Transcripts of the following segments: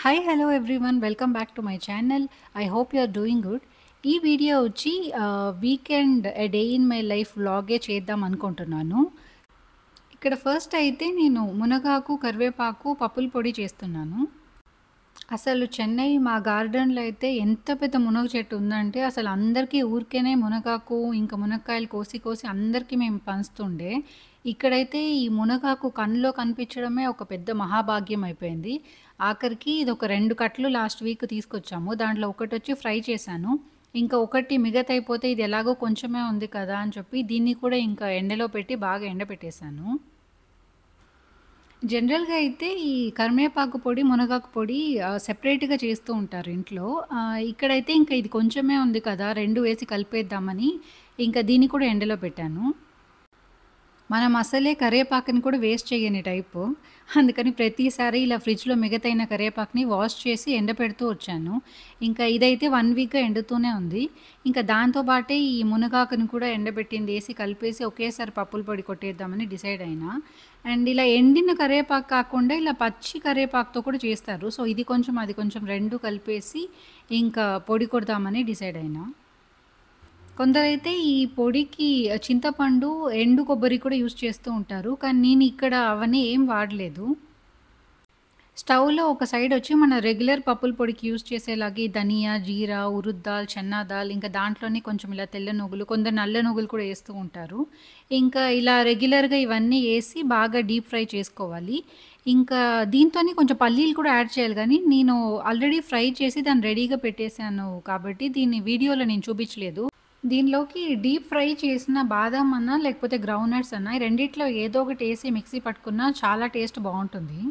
Hi hello everyone welcome back to my channel. I hope you are doing good. ఈ video వచ్చి weekend a day in my life వ్లాగే చేద్దాం అనుకుంటున్నాను. ఇక్కడ first అయితే నేను మునగాకు, కరివేపాకు, పప్పుల పొడి చేస్తున్నాను. అసలు చెన్నై మా గార్డెన్‌లో అయితే ఎంత పెద్ద మునగ చెట్టు ఉందంటే అసలు అందరికీ ఊరికేనే మునగాకు, ఇంకా మునక్కాయలు కోసి కోసి అందరికీ మేము పంచుతుండే. ఇక్కడైతే ఈ మునగాకు కన్నులో కనిపించడమే ఒక పెద్ద మహాభాగ్యం అయిపోయింది. ఆఖరికి ఇదొక 2 కట్టలు లాస్ట్ వీక్ తీసుకొచ్చాము. దాంట్లో ఒకటొచ్చి ఫ్రై చేశాను. ఇంకా ఒకటి మిగతాయిపోతే ఇది ఎలాగో కొంచెమే ఉంది కదా అని చెప్పి దీన్ని కూడా ఇంకా ఎండలో పెట్టి బాగా ఎండబెట్టేశాను. జనరల్‌గా అయితే ఈ కరివేపాకు పొడి, మునగాకు పొడి సెపరేట్‌గా చేస్తూ ఉంటారు ఇంట్లో. ఇక్కడైతే ఇంకా ఇది కొంచెమే ఉంది కదా! 2 వేసి కలిపేద్దామని ఇంకా దీన్ని కూడా ఎండలో పెట్టాను. మనం అసలే కరివేపాకుని కూడా వేస్ట్ చేయని టైపు. అందుకని ప్రతిసారి ఇలా ఫ్రిడ్జ్‌లో మిగతైన కరివేపాకుని వాష్ చేసి ఎండపెడుతూ వచ్చాను. ఇంకా ఇదైతే 1 వీక్‌గా ఎండుతూనే ఉంది. ఇంకా దాంతో పాటే ఈ మునగాకుని కూడా ఎండబెట్టిందేసి కలిపేసి ఒకేసారి పప్పుల పొడి కొట్టేద్దామని డిసైడ్ అయినా. అండ్ ఇలా ఎండిన కరివేపాకు కాకుండా ఇలా పచ్చి కరివేపాకుతో కూడా చేస్తారు. సో, ఇది కొంచెం, అది కొంచెం 2 కలిపేసి ఇంకా పొడి కొడదామని డిసైడ్ అయినా. కొందరైతే ఈ పొడికి చింతపండు, ఎండు కొబ్బరి కూడా యూజ్ చేస్తూ ఉంటారు. కానీ నేను ఇక్కడ అవన్నీ ఏం వాడలేదు. స్టవ్‌లో ఒక సైడొచ్చి మన రెగ్యులర్ పప్పుల పొడికి యూజ్ చేసేలాగా ఈ ధనియా, జీరా, ఉరుద్ దాల్, చన్నా దాల్ ఇంకా దాంట్లోనే కొంచెం ఇలా తెల్ల నువ్వులు, కొందరు నల్ల నువ్వులు కూడా ఏస్తూ ఉంటారు. ఇంకా ఇలా రెగ్యులర్‌గా ఇవన్నీ ఏసి బాగా డీప్ ఫ్రై చేసుకోవాలి. ఇంకా దీంతోనే కొంచెం పల్లీలు కూడా యాడ్ చేయాలి గానీ, నేను ఆల్రెడీ ఫ్రై చేసి దాన్ని రెడీగా పెట్టేసాను కాబట్టి దీన్ని వీడియోలో నేను చూపించలేదు. దీనిలోకి డీప్ ఫ్రై చేసిన బాదాం అన్నా, లేకపోతే గ్రౌండ్ నట్స్ అన్నా, ఈ రెండిట్లో ఏదో ఒకటేసి మిక్సీ పట్టుకున్నా చాలా టేస్ట్ బావుంటుంది.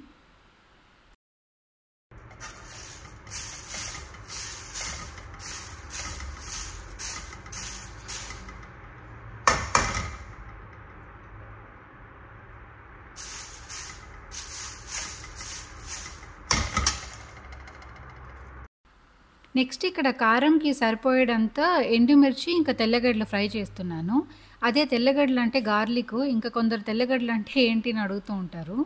నెక్స్ట్ ఇక్కడ కారంకి సరిపోయేడంత ఎండుమిర్చి, ఇంకా తెల్లగడ్డలు ఫ్రై చేస్తున్నాను. అదే తెల్లగడ్డలంటే గార్లికు, ఇంకా కొందరు తెల్లగడ్డలంటే ఏంటి అని అడుగుతూ ఉంటారు.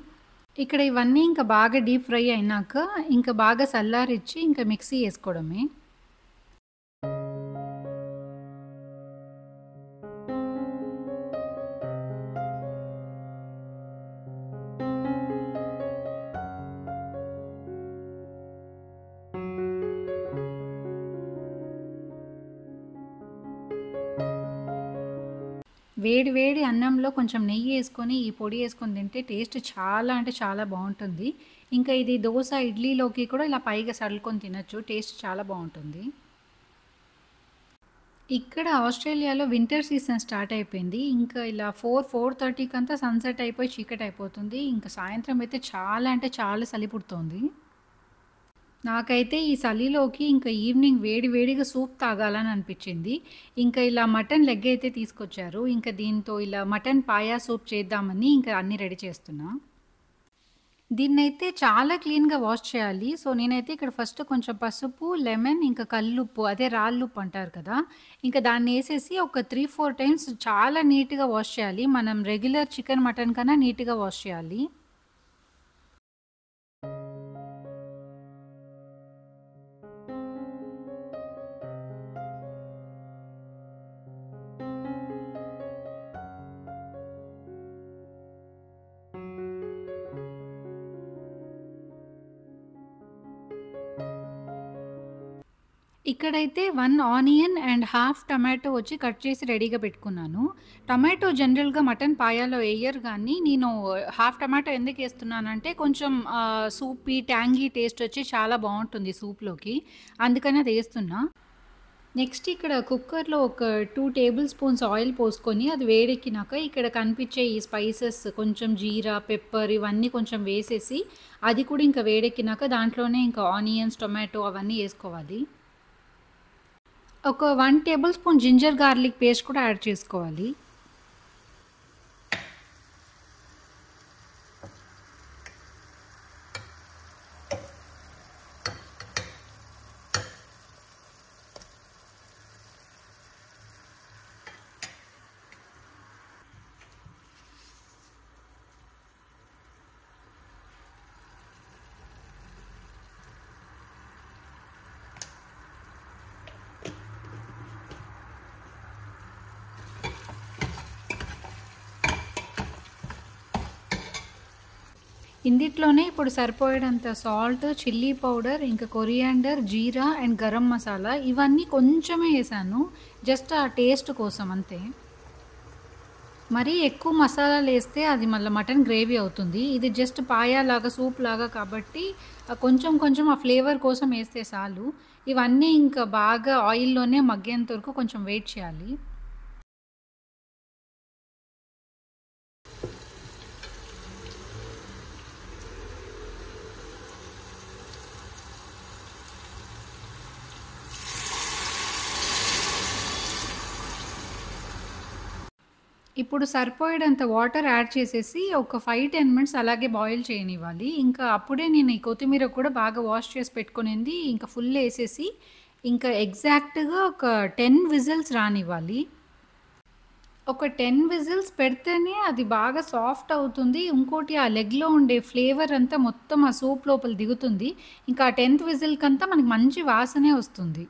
ఇక్కడ ఇవన్నీ ఇంకా బాగా డీప్ ఫ్రై అయినాక, ఇంకా బాగా చల్లారిచ్చి ఇంకా మిక్సీ యేసుకోవడమే. వేడి వేడి అన్నంలో కొంచెం నెయ్యి యేసుకొని, ఈ పొడి యేసుకొని తింటే టేస్ట్ చాలా అంటే చాలా బావుంటుంది. ఇంకా ఇది దోస, ఇడ్లీలోకి కూడా ఇలా పైగా సల్లుకొని తినొచ్చు. టేస్ట్ చాలా బావుంటుంది. ఇక్కడ ఆస్ట్రేలియాలో వింటర్ సీజన్ స్టార్ట్ అయిపోయింది. ఇంకా ఇలా 4:30కంతా సన్‌సెట్ అయిపోయి చీకటయిపోతుంది. ఇంకా సాయంత్రం అయితే చాలా అంటే చాలా చలి పుడుతోంది. నాకైతే ఈ చలిలోకి ఇంకా ఈవినింగ్ వేడి వేడిగా సూప్ తాగాలని అనిపించింది. ఇంకా ఇలా మటన్ లెగ్ అయితే తీసుకొచ్చారు. ఇంకా దీంతో ఇలా మటన్ పాయా సూప్ చేద్దామని ఇంకా అన్నీ రెడీ చేస్తున్నా. దీన్నైతే చాలా క్లీన్‌గా వాష్ చేయాలి. సో, నేనైతే ఇక్కడ ఫస్ట్ కొంచెం పసుపు, లెమన్ ఇంకా కల్లుప్పు అదే రాళ్ళుప్పు అంటారు కదా! ఇంకా దాన్నేసేసి ఒక 3, 4 టైమ్స్ చాలా నీట్‌గా వాష్ చేయాలి. మనం రెగ్యులర్ చికెన్, మటన్ కన్నా నీట్‌గా వాష్ చేయాలి. ఇక్కడైతే 1 ఆనియన్ అండ్ హాఫ్ టమాటో వచ్చి కట్ చేసి రెడీగా పెట్టుకున్నాను. టమాటో జనరల్‌గా మటన్ పాయాలో ఎయ్యరు గానీ, నేను హాఫ్ టమాటో ఎందుకేస్తున్నానంటే కొంచెం సూపీ, ట్యాంగీ టేస్ట్ వచ్చి చాలా బావుంటుంది సూప్‌లోకి. అందుకని అదేస్తున్నా. నెక్స్ట్ ఇక్కడ కుక్కర్‌లో ఒక 2 టేబుల్ స్పూన్స్ ఆయిల్ పోసుకొని అది వేడెక్కినాక ఇక్కడ కనిపించే ఈ స్పైసెస్ కొంచెం జీరా, పెప్పర్ ఇవన్నీ కొంచెం వేసేసి అది కూడా ఇంకా వేడెక్కినాక దాంట్లోనే ఇంకా ఆనియన్స్, టొమాటో అవన్నీ యేసుకోవాలి. ఒక 1 table spoon ginger garlic paste కూడా యాడ్ చేసుకోవాలి. ఇందిట్లోనే ఇప్పుడు సరిపోయేంత సాల్ట్, చిల్లీ పౌడర్, ఇంకా కొరియాండర్, జీరా అండ్ గరం మసాలా ఇవన్నీ కొంచెమే వేసాను. జస్ట్ ఆ టేస్ట్ కోసం అంతే. మరీ ఎక్కువ మసాలాలేస్తే అది మళ్ళీ మటన్ గ్రేవీ అవుతుంది. ఇది జస్ట్ పాయాలాగా, సూప్ లాగా కాబట్టి కొంచెం కొంచెం ఆ ఫ్లేవర్ కోసం వేస్తే చాలు. ఇవన్నీ ఇంకా బాగా ఆయిల్‌లోనే మగ్గేంత వరకు కొంచెం వెయిట్ చేయాలి. ఇప్పుడు సరిపోయేంత వాటర్ యాడ్ చేసేసి ఒక 5-10 మినిట్స్ అలాగే బాయిల్ చేయనివ్వాలి. ఇంకా అప్పుడే నేను ఈ కొత్తిమీర కూడా బాగా వాష్ చేసి పెట్టుకునింది ఇంకా ఫుల్ ఏసేసి ఇంకా ఎగ్జాక్ట్‌గా ఒక 10 విజిల్స్ రానివ్వాలి. ఒక 10 విజిల్స్ పెడితేనే అది బాగా సాఫ్ట్ అవుతుంది. ఇంకోటి ఆ లెగ్‌లో ఉండే ఫ్లేవర్ అంతా మొత్తం ఆ సూప్ లోపల దిగుతుంది. ఇంకా ఆ 10థ్ విజిల్‌కంతా మనకి మంచి వాసనే వస్తుంది.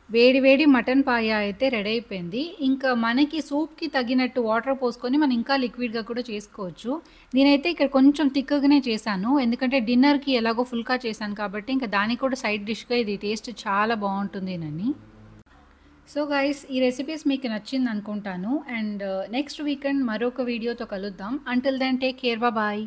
వేడి వేడి మటన్ పాయ అయితే రెడీ అయిపోయింది. ఇంకా మనకి సూప్‌కి తగినట్టు వాటర్ పోసుకొని మనం ఇంకా లిక్విడ్‌గా కూడా చేసుకోవచ్చు. నేనైతే ఇక్కడ కొంచెం థిక్‌గానే చేశాను. ఎందుకంటే డిన్నర్‌కి ఎలాగో ఫుల్కా చేశాను కాబట్టి ఇంకా దానికి కూడా సైడ్ డిష్‌గా ఇది టేస్ట్ చాలా బావుంటుందేనని. సో గైస్ ఈ రెసిపీస్ మీకు నచ్చిందనుకుంటాను. అండ్ నెక్స్ట్ వీకెండ్ మరొక వీడియోతో కలుద్దాం. Until then take care. Bye.